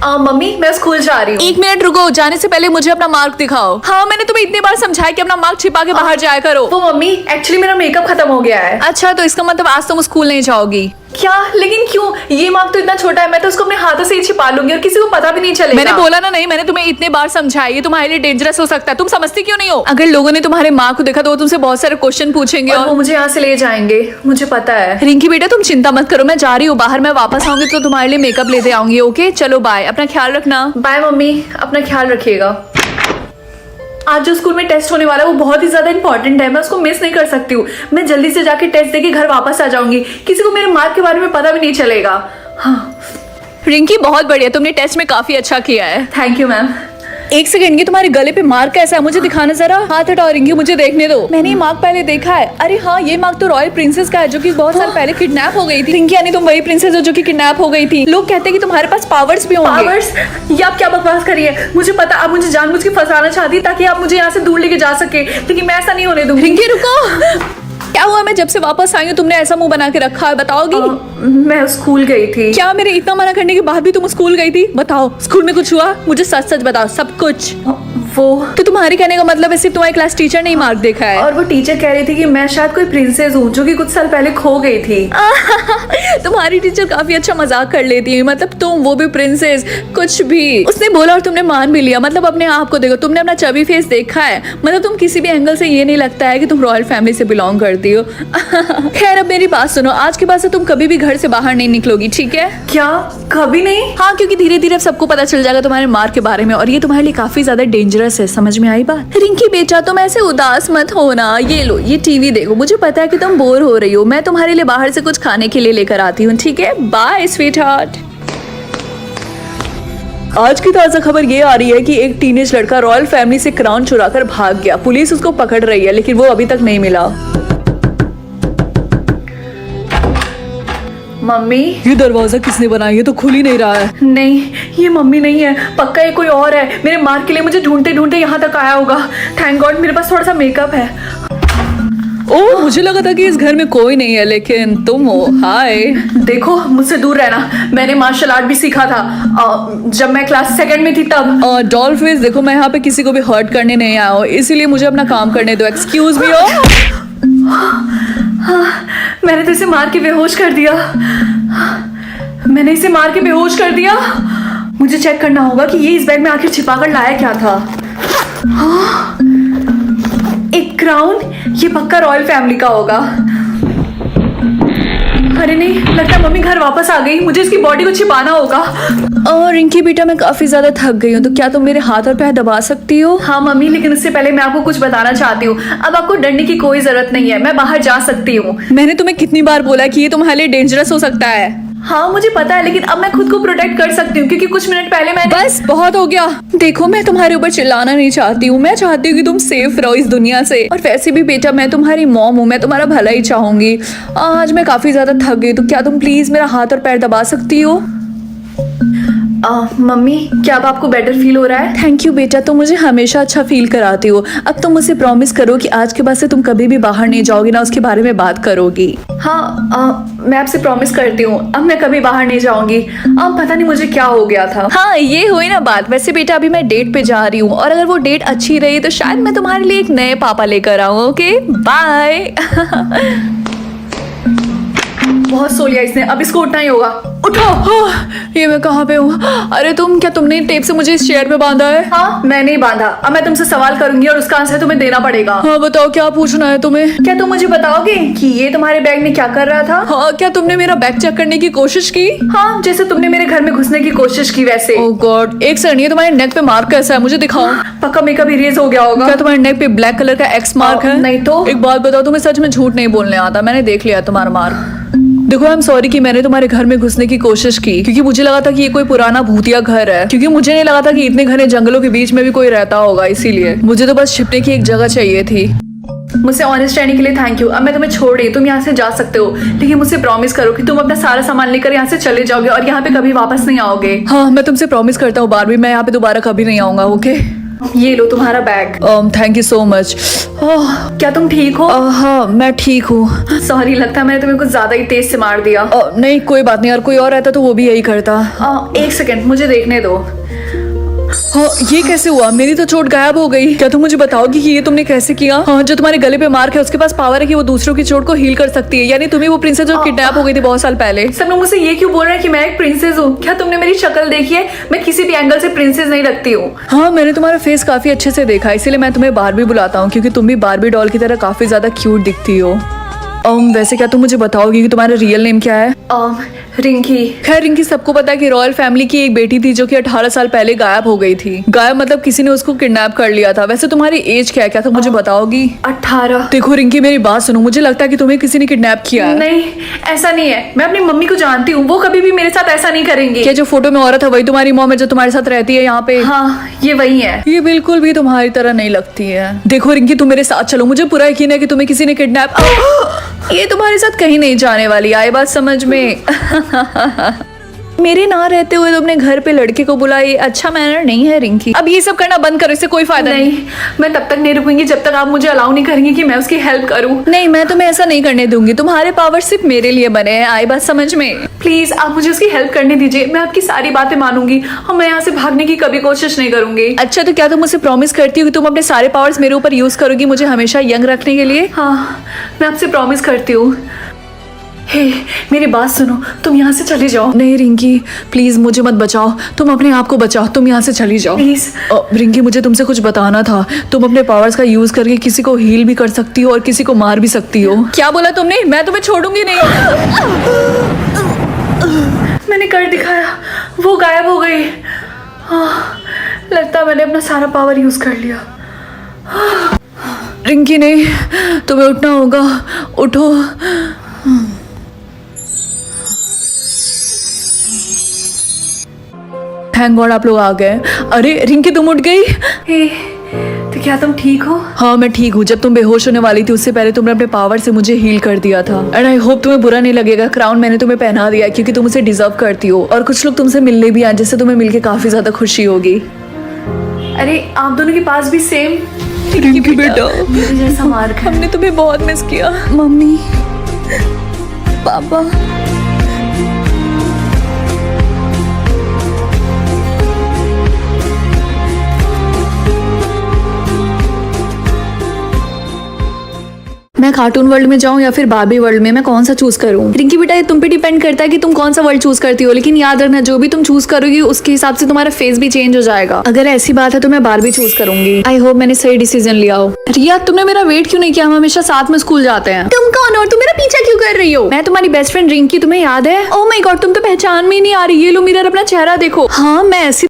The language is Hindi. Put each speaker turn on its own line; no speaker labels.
मम्मी मैं स्कूल जा रही हूँ।
1 मिनट रुको, जाने से पहले मुझे अपना मार्क दिखाओ। हाँ मैंने तुम्हें इतनी बार समझाया कि अपना मार्क छिपा के बाहर जाया करो।
वो मम्मी एक्चुअली मेरा मेकअप खत्म हो गया है।
अच्छा तो इसका मतलब आज तुम स्कूल नहीं जाओगी?
क्या? लेकिन क्यों? ये मार्क तो इतना छोटा है, मैं तो उसको अपने हाथों से ही छिपा लूंगी और किसी को पता भी नहीं चलेगा।
मैंने बोला ना नहीं, मैंने तुम्हें इतने बार समझाया ये तुम्हारे लिए डेंजरस हो सकता है। तुम समझती क्यों नहीं हो? अगर लोगों ने तुम्हारे मार्क को देखा तो वो तुमसे बहुत सारे क्वेश्चन पूछेंगे
और वो मुझे यहाँ से ले जाएंगे, मुझे पता है।
रिंकी बेटा तुम चिंता मत करो, मैं जा रही हूँ बाहर। मैं वापस आऊंगी तो तुम्हारे लिए मेकअप लेते आऊंगी। ओके चलो बाय, अपना ख्याल रखना।
बाय मम्मी, अपना ख्याल रखिएगा। आज जो स्कूल में टेस्ट होने वाला है वो बहुत ही ज्यादा इंपॉर्टेंट है, मैं उसको मिस नहीं कर सकती हूँ। मैं जल्दी से जाके टेस्ट देके घर वापस आ जाऊंगी, किसी को मेरे मार्क के बारे में पता भी नहीं चलेगा। हाँ
रिंकी बहुत बढ़िया, तुमने टेस्ट में काफी अच्छा किया है।
Thank you ma'am.
1 सेकंड, ये तुम्हारे गले पे मार्क कैसा है? मुझे दिखाना जरा। हाथ हटाओ रिंकी, मुझे देखने दो। मैंने ये मार्क पहले देखा है। अरे हाँ ये मार्क तो रॉयल प्रिंसेस का है जो कि बहुत साल पहले किडनैप हो गई थी। रिंकी यानी तुम वही प्रिंसेस हो जो कि किडनैप हो गई थी। लोग कहते हैं कि तुम्हारे पास पावर्स भी होंगे।
पावर्स? ये आप क्या बकवास करिए, मुझे पता आप मुझे जानबूझ के फंसाना चाहती ताकि आप मुझे यहाँ से दूर लेके जा सके, लेकिन मैं ऐसा नहीं होने दूंगी।
रिंकी रुको, क्या हुआ? मैं जब से वापस आई हूँ तुमने ऐसा मुंह बना के रखा है, बताओगी?
मैं स्कूल गई थी।
क्या मेरे इतना मना करने के बाद भी तुम स्कूल गई थी? बताओ स्कूल में कुछ हुआ? मुझे सच सच बताओ सब कुछ।
वो
तो तुम्हारे कहने का मतलब है सिर्फ तुम्हारी क्लास टीचर ने ही मार्क देखा है?
और वो टीचर कह रही थी कि मैं शायद कोई प्रिंसेस हूँ जो कि कुछ साल पहले खो गई थी।
तुम्हारी टीचर काफी अच्छा मजाक कर लेती है। मतलब तुम वो भी प्रिंसेस, कुछ भी उसने बोला और तुमने मान भी लिया। मतलब अपने आप को देखो, तुमने अपना चबी फेस देखा है। मतलब तुम किसी भी एंगल से ये नहीं लगता है कि तुम रॉयल फैमिली से बिलोंग करती हो। खैर अब मेरी बात सुनो, आज के बाद से तुम कभी भी घर से बाहर नहीं निकलोगी, ठीक है?
क्या? कभी नहीं?
हाँ क्योंकि धीरे धीरे सबको पता चल जाएगा तुम्हारे मार्क के बारे में और ये तुम्हारे लिए काफी ज्यादा डेंजरस है। समझ में आई बात? रिंकी बेटा तुम ऐसे उदास मत हो ना। ये लो ये टीवी देखो, मुझे पता है कि तुम बोर हो रही हो। मैं तुम्हारे लिए बाहर से कुछ खाने के लिए लेकर आती हूँ, ठीक है? Bye sweetheart. आज की ताजा खबर ये आ रही है कि एक टीनेज लड़का रॉयल फैमिली से क्राउन चुराकर भाग गया। पुलिस उसको पकड़ रही है लेकिन वो अभी तक नहीं मिला।
मम्मी
ये दरवाजा किसने बनाया? ये तो खुल ही नहीं रहा है।
नहीं ये मम्मी नहीं है, पक्का ये कोई और है। मेरे मार्क के लिए मुझे ढूंढते ढूंढते यहाँ तक आया होगा। थैंक गॉड मेरे पास थोड़ा सा मेकअप है।
ओह मुझे लगा था कि इस घर में कोई नहीं है लेकिन तुम हो। हाय।
देखो मुझसे दूर रहना, मैंने मार्शल आर्ट भी सीखा था जब मैं क्लास 2nd में थी तब।
डॉल्फिन देखो मैं यहाँ पे किसी को भी हर्ट करने नहीं आया हूँ, इसीलिए मुझे अपना काम करने दो। Excuse me.
मैंने तो इसे मार के बेहोश कर दिया। मैंने इसे मार के बेहोश कर दिया। मुझे चेक करना होगा कि ये इस बैग में आखिर छिपा कर लाया क्या था। एक क्राउन, ये पक्का रॉयल फैमिली का होगा। अरे नहीं, लगता है मम्मी घर वापस आ गई। मुझे इसकी बॉडी को छिपाना होगा।
रिंकी बेटा मैं काफी ज्यादा थक गई हूँ, तो क्या तुम मेरे हाथ और पैर दबा सकती हो?
हाँ मम्मी, लेकिन उससे पहले मैं आपको कुछ बताना चाहती हूँ। अब आपको डरने की कोई जरूरत नहीं है, मैं बाहर जा सकती हूँ।
मैंने तुम्हें कितनी बार बोला कि ये तुम्हारे लिए डेंजरस हो सकता है।
हाँ मुझे पता है, लेकिन अब मैं खुद को प्रोटेक्ट कर सकती हूँ क्योंकि कुछ मिनट पहले मैं
बस बहुत हो गया। देखो मैं तुम्हारे ऊपर चिल्लाना नहीं चाहती हूँ, मैं चाहती हूँ कि तुम सेफ रहो इस दुनिया से। और वैसे भी बेटा मैं तुम्हारी मॉम हूँ, मैं तुम्हारा भला ही चाहूंगी। आज मैं काफी ज्यादा थक गई, तो क्या तुम प्लीज मेरा हाथ और पैर दबा सकती हो?
मम्मी क्या अब आपको बेटर फील हो रहा है?
थैंक यू बेटा, तुम मुझे हमेशा अच्छा फील कराती हो। अब तुम मुझे प्रॉमिस करो कि आज के बाद से तुम कभी भी बाहर नहीं जाओगी, ना उसके बारे में बात करोगी।
हाँ मैं आपसे प्रॉमिस करती हूँ, अब मैं कभी बाहर नहीं जाऊंगी। अब पता नहीं मुझे क्या हो गया था।
हाँ ये हुई ना बात। वैसे बेटा अभी मैं डेट पे जा रही हूँ और अगर वो डेट अच्छी रही तो शायद मैं तुम्हारे लिए एक नए पापा लेकर आऊँ। Okay bye.
बहुत सो लिया इसने, अब इसको उठना ही होगा। उठो।
ये मैं कहाँ पे हूँ? अरे क्या तुमने टेप से मुझे इस चेयर पे बांधा है?
हाँ मैंने ही बांधा। अब मैं तुमसे सवाल करूंगी और उसका आंसर तुम्हें देना पड़ेगा।
हाँ बताओ क्या पूछना है तुम्हें?
क्या तुम मुझे बताओगे कि ये तुम्हारे बैग में क्या कर रहा था?
हाँ क्या तुमने मेरा बैग चेक करने की कोशिश की?
हाँ जैसे तुमने मेरे घर में घुसने की कोशिश की वैसे।
ओह गॉड, एक सेकंड, ये तुम्हारे नेक पे मार्क कैसा है? मुझे दिखाओ।
पक्का मेकअप इरेज हो गया होगा।
क्या तुम्हारे नेक पे ब्लैक कलर का एक्स मार्क है?
नहीं तो।
एक बात बताओ, तुम्हें सच में झूठ नहीं बोलने आता? मैंने देख लिया तुम्हारा मार्क। देखो आई एम सॉरी कि मैंने तुम्हारे घर में घुसने की कोशिश की क्योंकि मुझे लगा था कि ये कोई पुराना भूतिया घर है, क्योंकि मुझे नहीं लगा था कि इतने घने जंगलों के बीच में भी कोई रहता होगा। इसीलिए मुझे तो बस छिपने की एक जगह चाहिए थी।
मुझसे ऑनेस्ट रहने के लिए थैंक यू। अब मैं तुम्हें छोड़ रही हूँ, तुम यहाँ से जा सकते हो, लेकिन मुझसे प्रॉमिस करो कि तुम अपना सारा सामान लेकर यहाँ से चले जाओगे और यहाँ पे कभी वापस नहीं आओगे।
हाँ मैं तुमसे प्रॉमिस करता हूँ बारबी, मैं यहाँ पे दोबारा कभी नहीं आऊंगा। ओके
ये लो तुम्हारा bag.
Thank you so much.
क्या तुम ठीक हो?
हाँ मैं ठीक हूँ।
सॉरी, लगता है मैंने तुम्हें कुछ ज्यादा ही तेज से मार दिया।
नहीं कोई बात नहीं यार, कोई और रहता तो वो भी यही करता।
एक सेकंड, मुझे देखने दो।
हाँ ये कैसे हुआ? मेरी तो चोट गायब हो गई। क्या तुम मुझे बताओगी कि ये तुमने कैसे किया? हाँ जो तुम्हारे गले पे मार्क है उसके पास पावर है कि वो दूसरों की चोट को हील कर सकती है। यानी तुम्ही वो प्रिंसेस जो किडनैप हो गई थी बहुत साल पहले।
सब लोग मुझसे ये क्यों बोल रहे हैं कि मैं एक प्रिंसेस हूँ? क्या तुमने मेरी शक्ल देखी है? मैं किसी भी एंगल से प्रिंसेस नहीं लगती हूँ।
हाँ मैंने तुम्हारा फेस काफी अच्छे से देखा, इसीलिए मैं तुम्हें बारबी बुलाता हूँ, क्योंकि तुम भी बारबी डॉल की तरह काफी ज्यादा क्यूट दिखती हो। वैसे क्या तुम मुझे बताओगी कि तुम्हारा रियल नेम क्या है?
रिंकी।
खैर रिंकी सबको पता है कि रॉयल फैमिली की एक बेटी थी जो कि 18 साल पहले गायब हो गई थी। गायब मतलब किसी ने उसको किडनैप कर लिया था। वैसे तुम्हारी एज क्या है? क्या तुम मुझे बताओगी?
18।
देखो रिंकी मेरी बात सुनो, मुझे लगता है कि तुम्हें किसी ने किडनैप किया है।
नहीं ऐसा नहीं है, मैं अपनी मम्मी को जानती हूँ, वो कभी भी मेरे साथ ऐसा नहीं करेंगी।
क्या जो फोटो में औरत है वही तुम्हारी मॉम है जो तुम्हारे साथ रहती है यहाँ पे?
हाँ ये वही है।
ये बिल्कुल भी तुम्हारी तरह नहीं लगती है। देखो रिंकी तुम मेरे साथ चलो, मुझे पूरा यकीन है कि तुम्हें किसी ने किडनैप ये तुम्हारे साथ कहीं नहीं जाने वाली। आई बात समझ में? मेरे ना रहते हुए तुमने घर पे लड़के को बुलाई, अच्छा मैनर नहीं है रिंकी। अब ये सब करना बंद करो, इससे कोई फायदा नहीं।
मैं तब तक नहीं रुकूंगी जब तक आप मुझे अलाउ नहीं करेंगे कि मैं उसकी हेल्प करूं।
नहीं मैं तुम्हें ऐसा नहीं करने दूंगी, तुम्हारे पावर सिर्फ मेरे लिए बने हैं। आई बात समझ में?
प्लीज आप मुझे उसकी हेल्प करने दीजिए, मैं आपकी सारी बातें मानूंगी और मैं यहाँ से भागने की कभी कोशिश नहीं करूंगी।
अच्छा तो क्या तुम मुझसे प्रॉमिस करती हो कि तुम अपने सारे पावर्स मेरे ऊपर यूज करोगी मुझे हमेशा यंग रखने के लिए?
हाँ मैं आपसे प्रॉमिस करती हूँ। हे मेरी बात सुनो, तुम यहाँ से चली जाओ।
नहीं रिंकी प्लीज मुझे मत बचाओ, तुम अपने आप को बचाओ, तुम यहाँ से चली जाओ
प्लीज।
रिंकी मुझे तुमसे कुछ बताना था। तुम अपने पावर्स का यूज करके किसी को हील भी कर सकती हो और किसी को मार भी सकती हो। क्या बोला तुमने? मैं तुम्हें छोड़ूंगी नहीं।
मैंने कर दिखाया, वो गायब हो गई। हाँ लगता है मैंने अपना सारा पावर यूज कर लिया।
रिंकी नहीं, तुम्हें उठना होगा, उठो। थैंक गॉड आप लोग आ गए। अरे रिंकी तुम उठ गई?
हे तो क्या तुम ठीक हो?
हाँ मैं ठीक हूँ। जब तुम बेहोश होने वाली थी उससे पहले तुमने अपने पावर से मुझे हील कर दिया था। एंड आई होप तुम्हें बुरा नहीं लगेगा, क्राउन मैंने तुम्हें पहना दिया क्योंकि तुम उसे डिजर्व करती हो। और कुछ लोग तुमसे मिलने भी आए जिससे तुम्हें मिलके काफी ज्यादा खुशी होगी।
अरे आप दोनों के पास भी सेम
रिंकी बेटा
मेरे जैसा मार्क है।
हमने तुम्हें बहुत मिस किया। मम्मी पापा मैं कार्टून वर्ल्ड में जाऊं या फिर बार्बी वर्ल्ड में, मैं कौन सा चूज करूं? रिंकी बेटा ये तुम पे डिपेंड करता है कि तुम कौन सा वर्ल्ड चूज करती हो, लेकिन याद रखना जो भी तुम चूज करोगी उसके हिसाब से तुम्हारा फेस भी चेंज हो जाएगा। अगर ऐसी बात है तो मैं बार्बी चूज करूंगी। आई होप मैंने सही डिसीजन लिया हो। रिया तुमने मेरा वेट क्यों नहीं किया? हम हमेशा साथ में स्कूल जाते हैं। तुम कौन हो? तुम मेरा पीछा क्यों कर रही हो? मैं तुम्हारी बेस्ट फ्रेंड रिंकी, तुम्हें याद है? ओह माय गॉड तुम तो पहचान में ही नहीं आ रही। ये लो मिरर अपना चेहरा देखो। हाँ मैं ऐसी